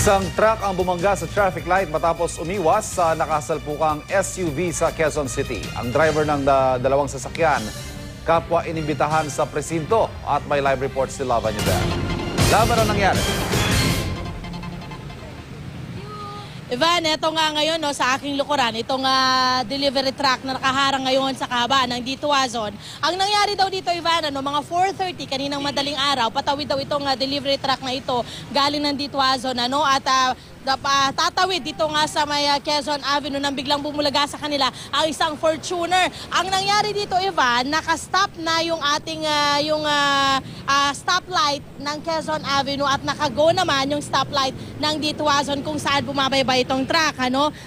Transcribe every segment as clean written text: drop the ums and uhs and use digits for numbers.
Isang truck ang bumangga sa traffic light matapos umiwas sa nakasalpukang SUV sa Quezon City. Ang driver ng dalawang sasakyan, kapwa inimbitahan sa presinto at may live report si Lava Nivel. Lava, ano nangyari? Ivan, ito nga ngayon no, sa aking lukuran, itong delivery truck na nakaharang ngayon sa kaba ng Dituazon. Ang nangyari daw dito, Ivan, mga 4:30 kaninang madaling araw, patawid daw itong delivery truck na ito galing ng Dituazon at tatawid dito nga sa may Quezon Avenue nang biglang bumulaga sa kanila ang isang Fortuner. Ang nangyari dito, Ivan, nakastop na yung ating stoplight ng Quezon Avenue at nakago naman yung stoplight ng Dituazon kung saan bumabaybay itong truck.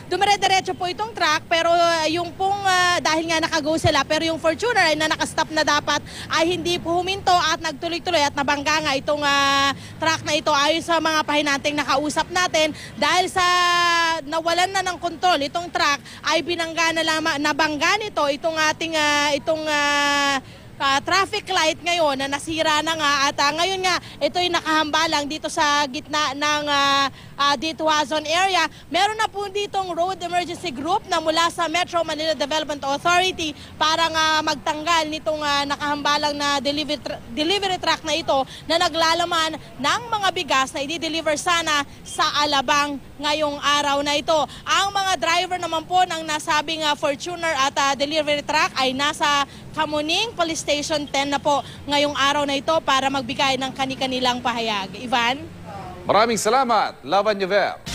Dumire-diretso po itong truck pero yung pong dahil nga nakago sila pero yung Fortuner ay na nakastop na dapat ay hindi po huminto at nagtuloy-tuloy at nabangga nga itong truck na ito ayon sa mga pahinanting nakausap natin. Dahil sa nawalan na ng kontrol itong truck ay nabangga nito itong ating traffic light ngayon na nasira na nga at ngayon nga ito'y nakahambalang dito sa gitna ng Dituazon area. Meron na po ditong road emergency group na mula sa Metro Manila Development Authority para nga magtanggal nitong nakahambalang na delivery truck na ito na naglalaman ng mga bigas na i-deliver sana sa Alabang ngayong araw na ito. Ang mga driver naman po ng nasabing Fortuner at delivery truck ay nasa Kamuning Police Station 10 na po ngayong araw na ito para magbigay ng kani-kanilang pahayag. Ivan? Maraming salamat, Lava Nivel.